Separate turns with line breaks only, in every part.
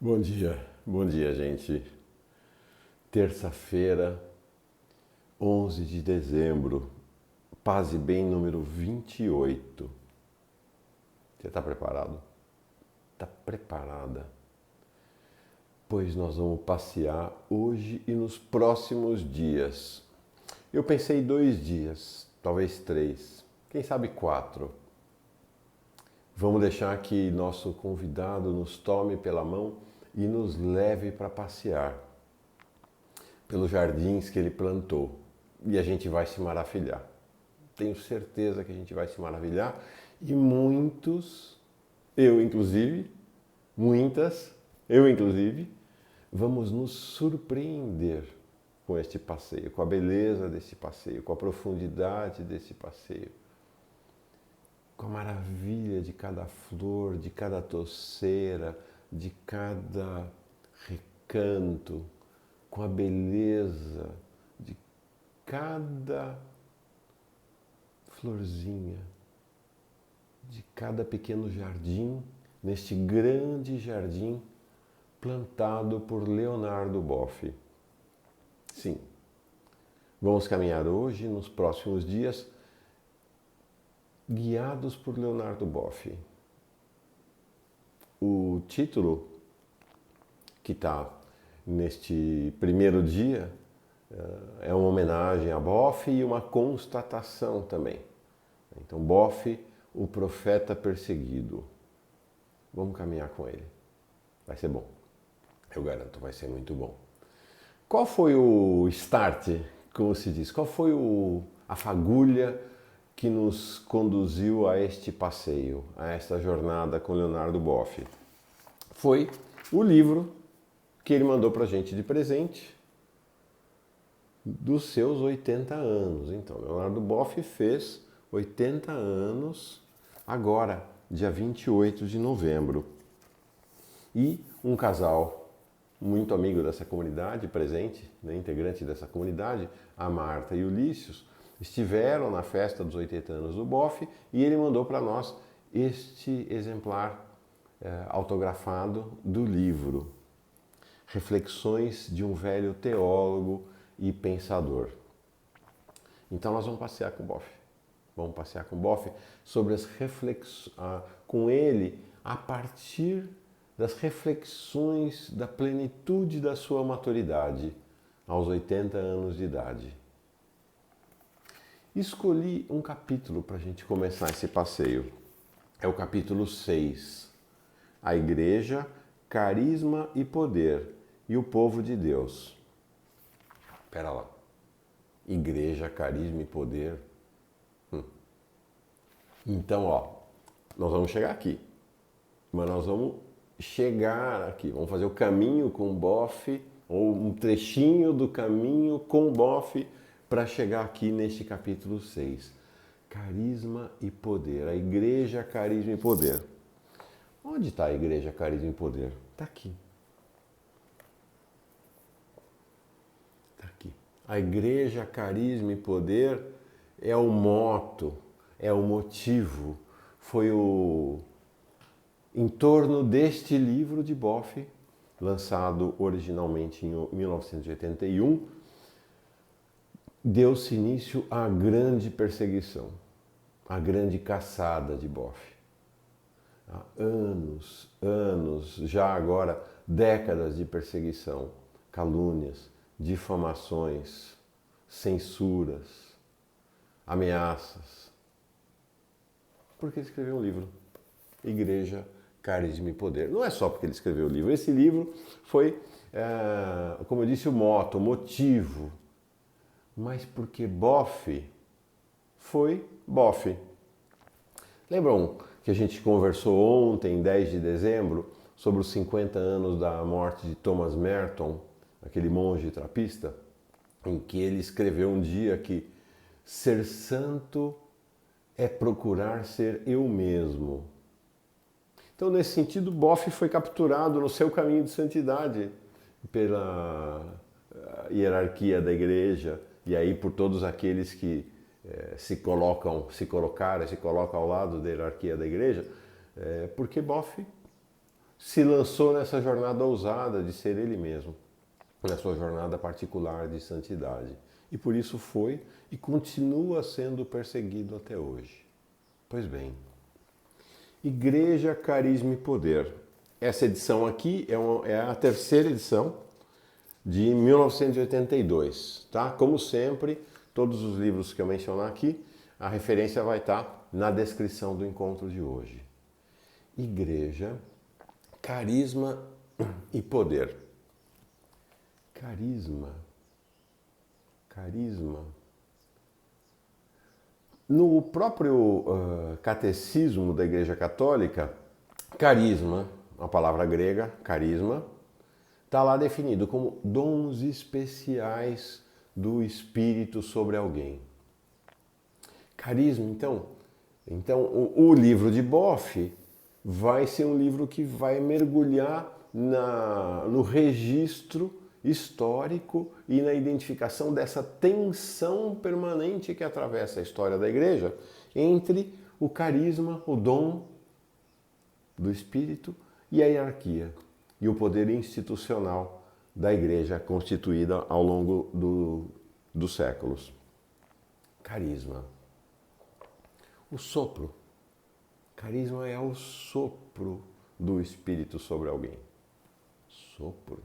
Bom dia, gente. Terça-feira, 11 de dezembro, Paz e Bem número 28. Você está preparado? Está preparada? Pois nós vamos passear hoje e nos próximos dias. Eu pensei 2 dias, talvez 3, quem sabe 4. Vamos deixar que nosso convidado nos tome pela mão e nos leve para passear pelos jardins que ele plantou. E a gente vai se maravilhar. Tenho certeza que a gente vai se maravilhar. E muitos, eu inclusive, vamos nos surpreender com este passeio, com a beleza desse passeio, com a profundidade desse passeio, com a maravilha de cada flor, de cada toceira, de cada recanto, com a beleza de cada florzinha, de cada pequeno jardim, neste grande jardim plantado por Leonardo Boff. Sim, vamos caminhar hoje, nos próximos dias, guiados por Leonardo Boff. O título que está neste primeiro dia é uma homenagem a Boff e uma constatação também. Então, Boff, o profeta perseguido. Vamos caminhar com ele. Vai ser bom. Eu garanto, vai ser muito bom. Qual foi o start, como se diz? Qual foi a fagulha que nos conduziu a este passeio, a esta jornada com Leonardo Boff? Foi o livro que ele mandou para a gente de presente dos seus 80 anos. Então, Leonardo Boff fez 80 anos agora, dia 28 de novembro. E um casal muito amigo dessa comunidade, presente, né, integrante dessa comunidade, a Marta e o Ulisses, estiveram na festa dos 80 anos do Boff e ele mandou para nós este exemplar autografado do livro Reflexões de um Velho Teólogo e Pensador. Então nós vamos passear com o Boff. Vamos passear com o Boff sobre as reflexões, com ele a partir das reflexões da plenitude da sua maturidade aos 80 anos de idade. Escolhi um capítulo para a gente começar esse passeio. É o capítulo 6. A Igreja, Carisma e Poder e o Povo de Deus. Espera lá. Igreja, Carisma e Poder. Então, nós vamos chegar aqui. Mas nós vamos chegar aqui. Vamos fazer o caminho com o Boff, ou um trechinho do caminho com o Boff, para chegar aqui neste capítulo 6. Carisma e Poder. A Igreja, Carisma e Poder. Onde está a Igreja, Carisma e Poder? Está aqui. Está aqui. A Igreja, Carisma e Poder é o moto, é o motivo, foi em torno deste livro de Boff, lançado originalmente em 1981, deu-se início à grande perseguição, à grande caçada de Boff. Há anos, já agora décadas de perseguição, calúnias, difamações, censuras, ameaças. Porque ele escreveu um livro, Igreja, Carisma e Poder. Não é só porque ele escreveu o livro. Esse livro foi, como eu disse, o motivo. Mas porque Boff foi Boff. Lembram que a gente conversou ontem, 10 de dezembro, sobre os 50 anos da morte de Thomas Merton, aquele monge trapista, em que ele escreveu um dia que ser santo é procurar ser eu mesmo. Então, nesse sentido, Boff foi capturado no seu caminho de santidade pela hierarquia da igreja e aí por todos aqueles que se colocam ao lado da hierarquia da igreja, porque Boff se lançou nessa jornada ousada de ser ele mesmo, na sua jornada particular de santidade. E por isso foi e continua sendo perseguido até hoje. Pois bem, Igreja, Carisma e Poder. Essa edição aqui é a terceira edição de 1982, tá? Como sempre, todos os livros que eu mencionar aqui, a referência vai estar na descrição do encontro de hoje. Igreja, Carisma e Poder. Carisma. No próprio catecismo da Igreja Católica, carisma, uma palavra grega, carisma, está lá definido como dons especiais do Espírito sobre alguém. Carisma, então o livro de Boff vai ser um livro que vai mergulhar no registro histórico e na identificação dessa tensão permanente que atravessa a história da Igreja entre o carisma, o dom do Espírito e a hierarquia e o poder institucional da Igreja constituída ao longo dos séculos. Carisma. O sopro. Carisma é o sopro do Espírito sobre alguém. Sopro.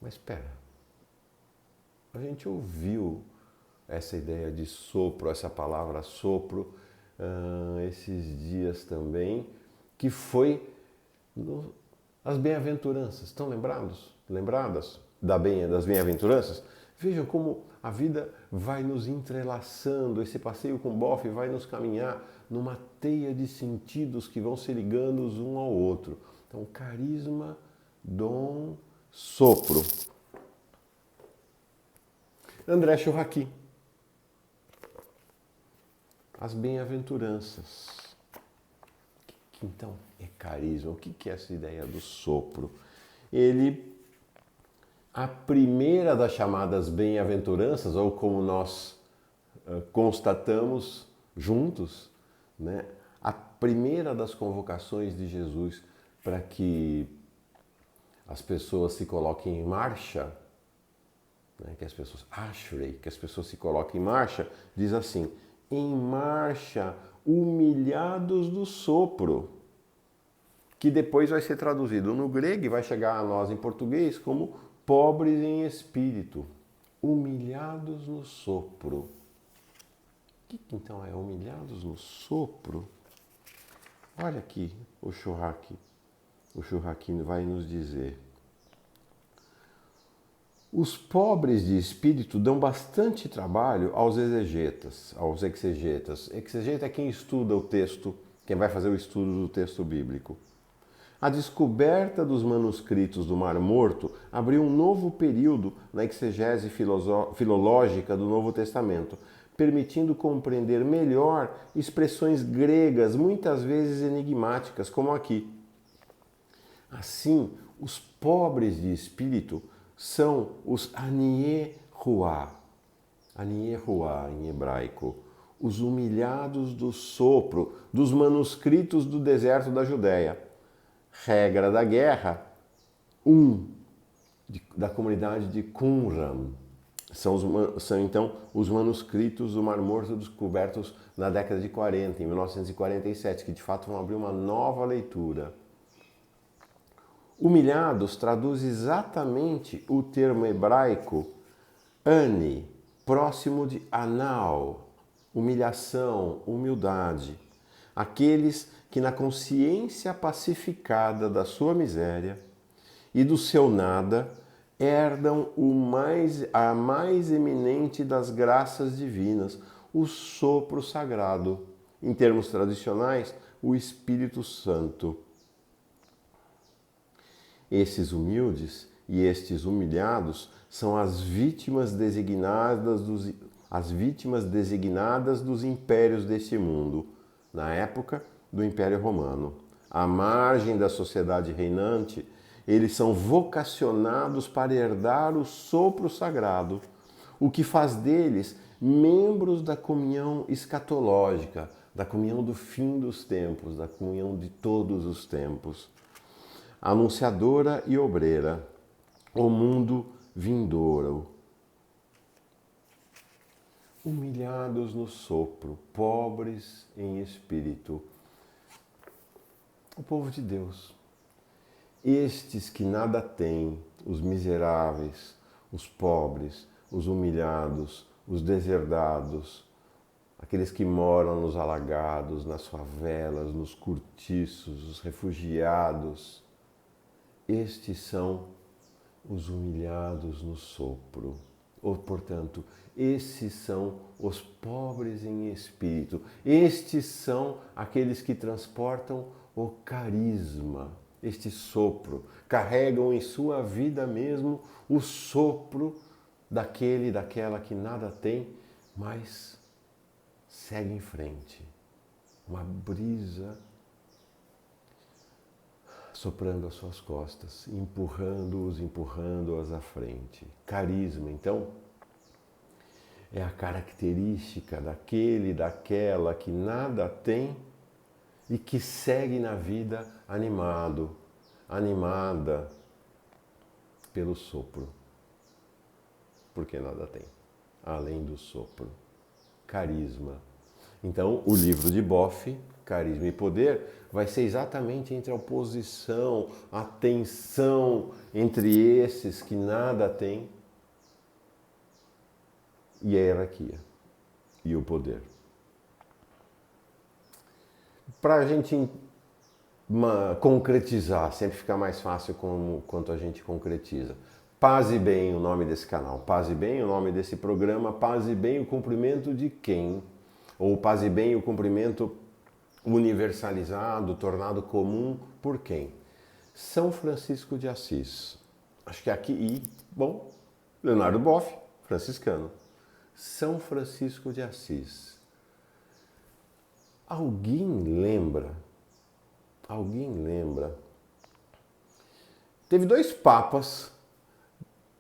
Mas espera, a gente ouviu essa ideia de sopro, essa palavra sopro, esses dias também, que foi as bem-aventuranças. Estão lembradas das bem-aventuranças? Vejam como a vida vai nos entrelaçando, esse passeio com Boff vai nos caminhar numa teia de sentidos que vão se ligando um ao outro. Então, carisma, dom, sopro. André Churraqui. As bem-aventuranças. Então, é carisma. O que é essa ideia do sopro? A primeira das chamadas bem-aventuranças, ou como nós constatamos juntos, né? A primeira das convocações de Jesus para que as pessoas se coloquem em marcha, né, que as pessoas se coloquem em marcha, diz assim: em marcha, humilhados do sopro, que depois vai ser traduzido no grego e vai chegar a nós em português como pobres em espírito, humilhados no sopro. O que então é humilhados no sopro? Olha aqui o Churraqui. O Churraqui vai nos dizer: os pobres de espírito dão bastante trabalho aos exegetas. Exegeta é quem estuda o texto, quem vai fazer o estudo do texto bíblico. A descoberta dos manuscritos do Mar Morto abriu um novo período na exegese filológica do Novo Testamento, permitindo compreender melhor expressões gregas, muitas vezes enigmáticas, como aqui. Assim, os pobres de espírito são os anie ruá em hebraico, os humilhados do sopro, dos manuscritos do deserto da Judéia. Regra da guerra, da comunidade de Qumran. São então os manuscritos do Mar Morto descobertos na década de 40, em 1947, que de fato vão abrir uma nova leitura. Humilhados traduz exatamente o termo hebraico ani, próximo de anal, humilhação, humildade. Aqueles que na consciência pacificada da sua miséria e do seu nada herdam a mais eminente das graças divinas, o sopro sagrado, em termos tradicionais, o Espírito Santo. Esses humildes e estes humilhados são as vítimas designadas dos impérios deste mundo, na época do Império Romano. À margem da sociedade reinante, eles são vocacionados para herdar o sopro sagrado, o que faz deles membros da comunhão escatológica, da comunhão do fim dos tempos, da comunhão de todos os tempos. anunciadora e obreira, o mundo vindouro. Humilhados no sopro, pobres em espírito. O povo de Deus. Estes que nada têm, os miseráveis, os pobres, os humilhados, os deserdados, aqueles que moram nos alagados, nas favelas, nos cortiços, os refugiados, estes são os humilhados no sopro. Ou, portanto, esses são os pobres em espírito. Estes são aqueles que transportam o carisma, este sopro. Carregam em sua vida mesmo o sopro daquele, daquela que nada tem, mas segue em frente. Uma brisa soprando às suas costas, empurrando-as à frente. Carisma, então, é a característica daquele, daquela que nada tem e que segue na vida animado, animada pelo sopro. Porque nada tem, além do sopro. Carisma. Então, o livro de Boff, Carisma e Poder, vai ser exatamente entre a oposição, a tensão entre esses que nada têm e a hierarquia e o poder. Para a gente concretizar, sempre fica mais fácil quanto a gente concretiza. Paz e Bem, o nome desse canal. Paz e Bem, o nome desse programa. Paz e Bem, o cumprimento de quem? Ou Paz e Bem, o cumprimento universalizado, tornado comum por quem? São Francisco de Assis. Acho que aqui, bom, Leonardo Boff, franciscano. São Francisco de Assis. Alguém lembra? Teve 2 papas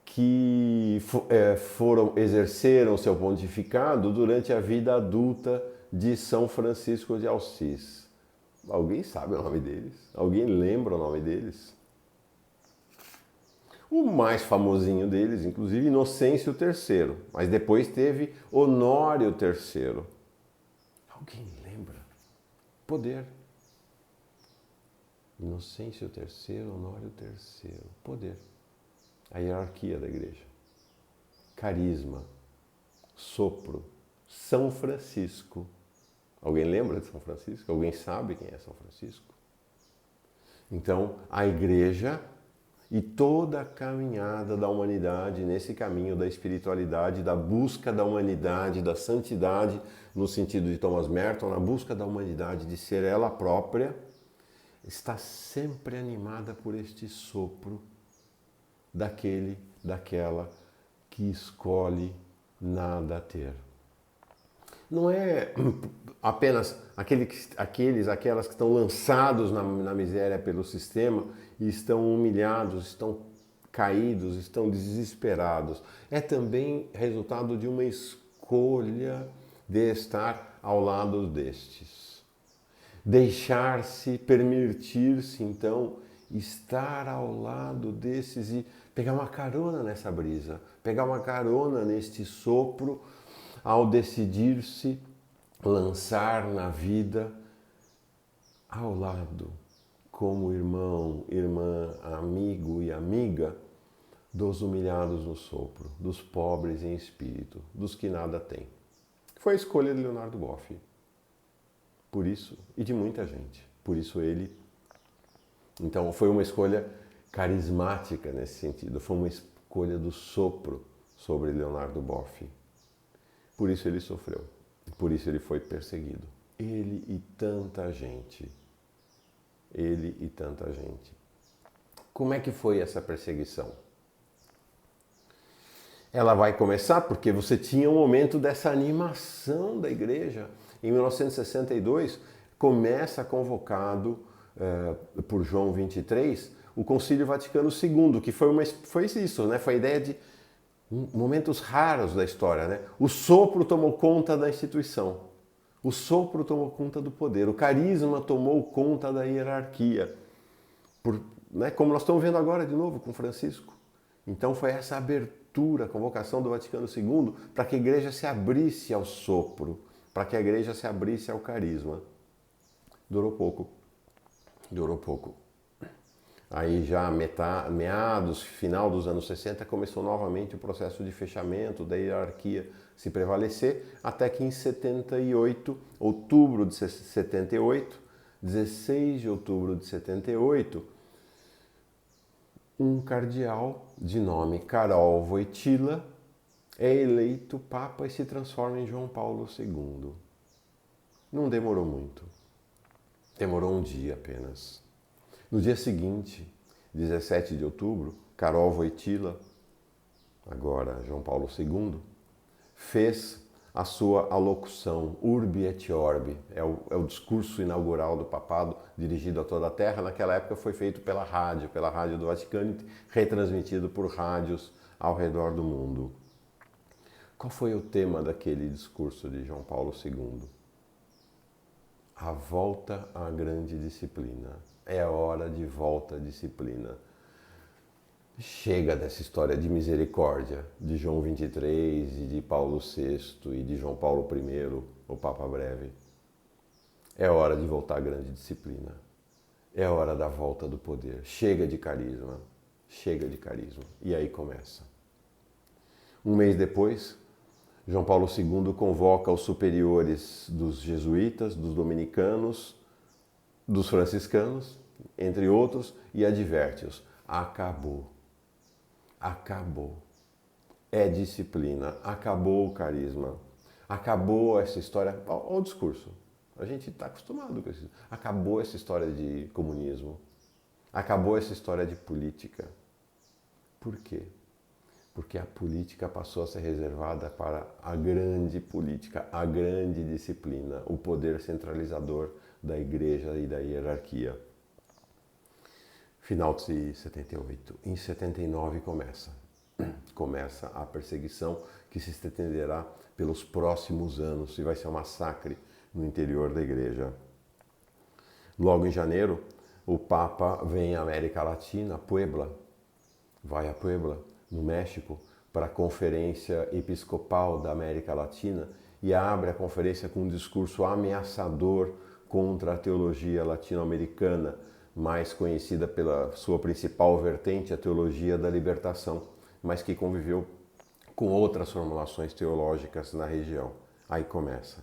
que exerceram seu pontificado durante a vida adulta de São Francisco de Assis. Alguém sabe o nome deles? Alguém lembra o nome deles? O mais famosinho deles, inclusive, Inocêncio III, mas depois teve Honório III. Alguém lembra? Poder. Inocêncio III, Honório III. Poder. A hierarquia da igreja. Carisma. Sopro. São Francisco. Alguém lembra de São Francisco? Alguém sabe quem é São Francisco? Então, a igreja e toda a caminhada da humanidade nesse caminho da espiritualidade, da busca da humanidade, da santidade, no sentido de Thomas Merton, na busca da humanidade de ser ela própria, está sempre animada por este sopro daquele, daquela que escolhe nada ter. Não é apenas aquelas que estão lançados na miséria pelo sistema e estão humilhados, estão caídos, estão desesperados. É também resultado de uma escolha de estar ao lado destes. Deixar-se, permitir-se, então, estar ao lado desses e pegar uma carona nessa brisa, pegar uma carona neste sopro, ao decidir-se lançar na vida ao lado, como irmão, irmã, amigo e amiga dos humilhados no sopro, dos pobres em espírito, dos que nada têm. Foi a escolha de Leonardo Boff. Por isso, e de muita gente. Por isso ele... Então, foi uma escolha carismática nesse sentido. Foi uma escolha do sopro sobre Leonardo Boff. Por isso ele sofreu. Por isso ele foi perseguido. Ele e tanta gente. Ele e tanta gente. Como é que foi essa perseguição? Ela vai começar porque você tinha um momento dessa animação da igreja. Em 1962, começa convocado por João XXIII o Concílio Vaticano II, que foi isso, né? Foi a ideia de momentos raros da história, né? O sopro tomou conta da instituição, o sopro tomou conta do poder, o carisma tomou conta da hierarquia, né, como nós estamos vendo agora de novo com Francisco. Então foi essa abertura, a convocação do Vaticano II, para que a igreja se abrisse ao sopro, para que a igreja se abrisse ao carisma. Durou pouco. Aí já meados, final dos anos 60, começou novamente o processo de fechamento, da hierarquia se prevalecer, até que em 78, outubro de 78, 16 de outubro de 78, um cardeal de nome Karol Wojtyła é eleito Papa e se transforma em João Paulo II. Não demorou muito. Demorou um dia apenas. No dia seguinte, 17 de outubro, Karol Wojtyła, agora João Paulo II, fez a sua alocução Urbi et Orbi, é o discurso inaugural do papado dirigido a toda a Terra. Naquela época foi feito pela rádio do Vaticano, retransmitido por rádios ao redor do mundo. Qual foi o tema daquele discurso de João Paulo II? A volta à grande disciplina. É hora de volta à disciplina. Chega dessa história de misericórdia de João 23 e de Paulo VI e de João Paulo I, o Papa Breve. É hora de voltar à grande disciplina. É hora da volta do poder. Chega de carisma. Chega de carisma. E aí começa. Um mês depois, João Paulo II convoca os superiores dos jesuítas, dos dominicanos, dos franciscanos, entre outros, e adverte-os. Acabou. Acabou. É disciplina. Acabou o carisma. Acabou essa história. Olha o discurso. A gente está acostumado com isso. Acabou essa história de comunismo. Acabou essa história de política. Por quê? Porque a política passou a ser reservada para a grande política, a grande disciplina, o poder centralizador da igreja e da hierarquia. Final de 78. Em 79 começa a perseguição que se estenderá pelos próximos anos e vai ser um massacre no interior da igreja. Logo em janeiro, o Papa vem à América Latina, vai a Puebla, no México, para a Conferência Episcopal da América Latina e abre a conferência com um discurso ameaçador contra a teologia latino-americana, mais conhecida pela sua principal vertente, a teologia da libertação, mas que conviveu com outras formulações teológicas na região. Aí começa.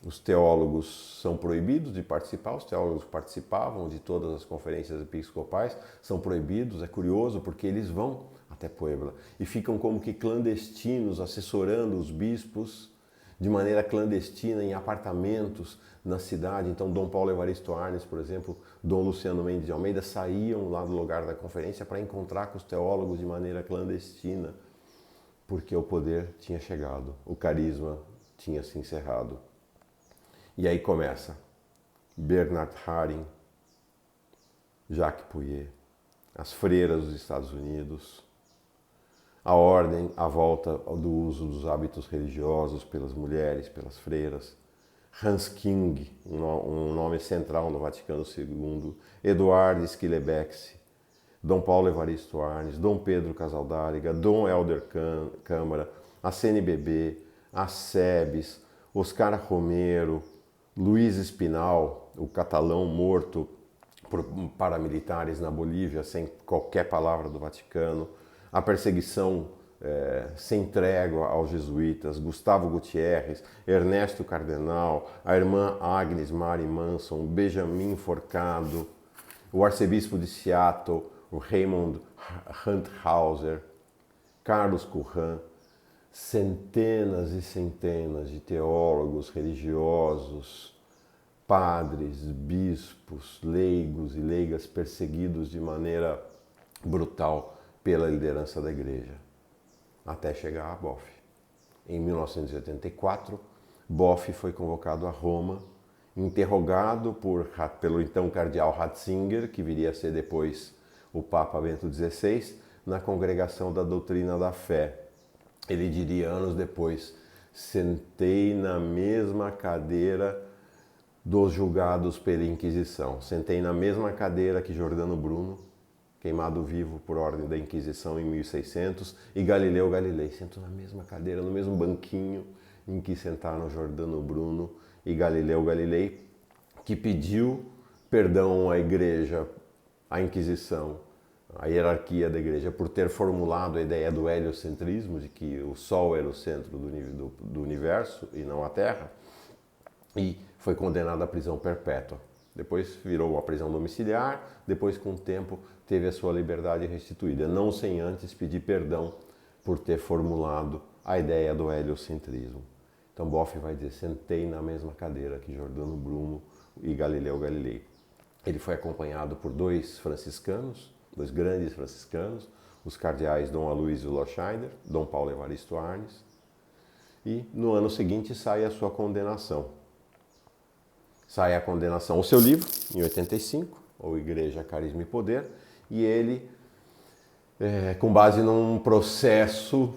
Os teólogos são proibidos de participar, os teólogos participavam de todas as conferências episcopais, são proibidos, é curioso, porque eles vão até Puebla e ficam como que clandestinos, assessorando os bispos de maneira clandestina em apartamentos na cidade. Então, Dom Paulo Evaristo Arnes, por exemplo, Dom Luciano Mendes de Almeida saíam lá do lugar da conferência para encontrar com os teólogos de maneira clandestina, porque o poder tinha chegado, o carisma tinha se encerrado. E aí começa Bernard Haring, Jacques Pouillet, as freiras dos Estados Unidos, a ordem à volta do uso dos hábitos religiosos pelas mulheres, pelas freiras, Hans King, um nome central no Vaticano II, Eduard Schillebeeckx, Dom Paulo Evaristo Arnes, Dom Pedro Casaldáliga, Dom Helder Câmara, a CNBB, a SEBS, Oscar Romero, Luiz Espinal, o catalão morto por paramilitares na Bolívia, sem qualquer palavra do Vaticano, a perseguição sem trégua aos jesuítas, Gustavo Gutierrez, Ernesto Cardenal, a irmã Agnes Mary Manson, Benjamin Forcado, o arcebispo de Seattle, o Raymond Hunthauser, Carlos Curran, centenas e centenas de teólogos religiosos, padres, bispos, leigos e leigas perseguidos de maneira brutal pela liderança da igreja, até chegar a Boff. Em 1984, Boff foi convocado a Roma, interrogado pelo então cardeal Ratzinger, que viria a ser depois o Papa Bento XVI, na Congregação da Doutrina da Fé. Ele diria anos depois: sentei na mesma cadeira dos julgados pela Inquisição. Sentei na mesma cadeira que Giordano Bruno, queimado vivo por ordem da Inquisição em 1600, e Galileu Galilei. Sento na mesma cadeira, no mesmo banquinho em que sentaram Giordano Bruno e Galileu Galilei, que pediu perdão à Igreja, à Inquisição, à hierarquia da Igreja, por ter formulado a ideia do heliocentrismo, de que o Sol era o centro do universo e não a Terra, e foi condenado à prisão perpétua. Depois virou a prisão domiciliar, depois com o tempo teve a sua liberdade restituída, não sem antes pedir perdão por ter formulado a ideia do heliocentrismo. Então Boff vai dizer, sentei na mesma cadeira que Giordano Bruno e Galileu Galilei. Ele foi acompanhado por dois franciscanos, dois grandes franciscanos, os cardeais Dom Aloysio Loscheider, Dom Paulo Evaristo Arnes, e no ano seguinte sai a sua condenação. Sai a condenação ao seu livro, em 85, ou Igreja, Carisma e Poder, e ele, com base num processo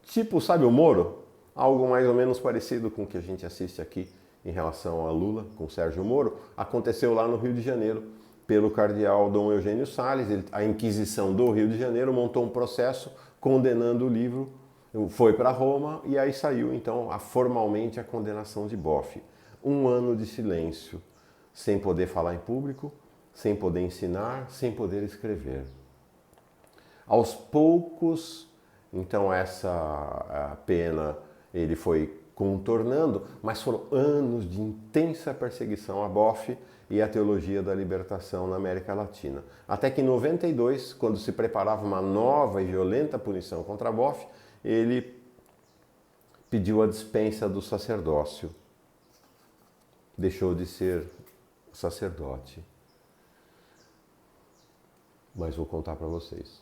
tipo, sabe o Moro? Algo mais ou menos parecido com o que a gente assiste aqui em relação a Lula, com Sérgio Moro, aconteceu lá no Rio de Janeiro, pelo cardeal Dom Eugênio Salles. A Inquisição do Rio de Janeiro montou um processo condenando o livro, foi para Roma e aí saiu então formalmente a condenação de Boff. 1 ano de silêncio, sem poder falar em público, sem poder ensinar, sem poder escrever. Aos poucos, então essa pena ele foi contornando, mas foram anos de intensa perseguição a Boff e a teologia da libertação na América Latina. Até que em 92, quando se preparava uma nova e violenta punição contra Boff, ele pediu a dispensa do sacerdócio. Deixou de ser sacerdote. Mas vou contar para vocês.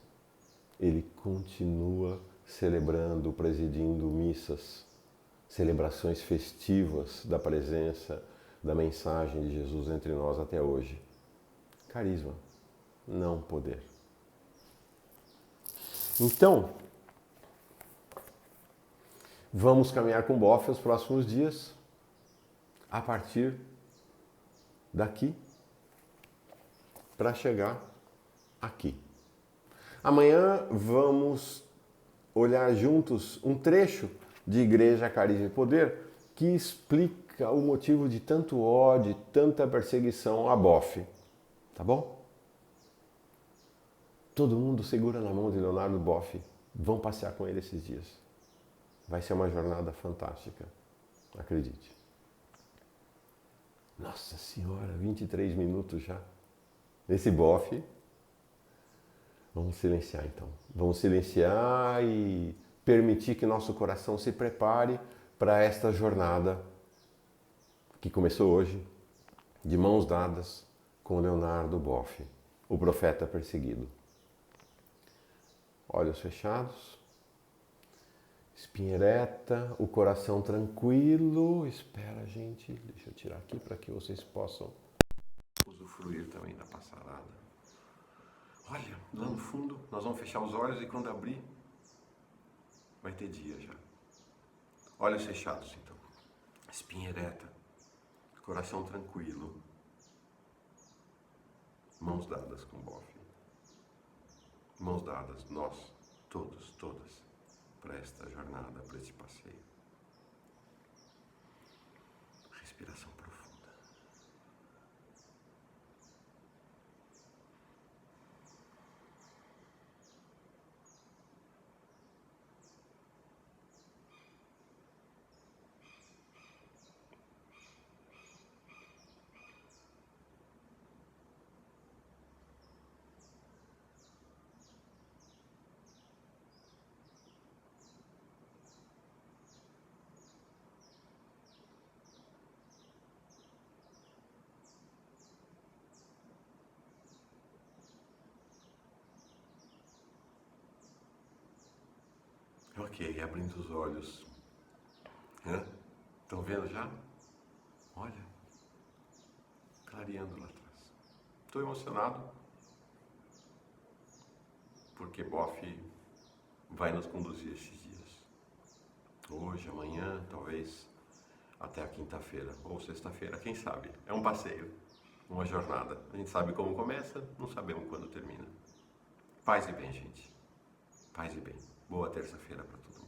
Ele continua celebrando, presidindo missas, celebrações festivas da presença, da mensagem de Jesus entre nós até hoje. Carisma, não poder. Então, vamos caminhar com Boff os próximos dias, a partir daqui, para chegar aqui. Amanhã vamos olhar juntos um trecho de Igreja, Carisma e Poder que explica o motivo de tanto ódio, tanta perseguição a Boff. Tá bom? Todo mundo segura na mão de Leonardo Boff. Vão passear com ele esses dias. Vai ser uma jornada fantástica. Acredite. Nossa Senhora, 23 minutos já. Esse Boff. Vamos silenciar então. Vamos silenciar e permitir que nosso coração se prepare para esta jornada que começou hoje, de mãos dadas com Leonardo Boff, o profeta perseguido. Olhos fechados, espinha ereta, o coração tranquilo. Espera, gente, deixa eu tirar aqui para que vocês possam usufruir também da passarada. Olha, lá no fundo, nós vamos fechar os olhos e quando abrir, vai ter dia já. Olhos fechados, então. Espinha ereta, coração tranquilo. Mãos dadas com Boff. Mãos dadas, nós, todos, todas, para esta jornada, para este passeio. Respiração profunda. Ok, abrindo os olhos. Estão vendo já? Olha, clareando lá atrás. Estou emocionado, porque Boff vai nos conduzir esses dias. Hoje, amanhã, talvez até a quinta-feira ou sexta-feira, quem sabe. É um passeio, uma jornada. A gente sabe como começa, não sabemos quando termina. Paz e bem, gente. Paz e bem. Boa terça-feira para todo mundo.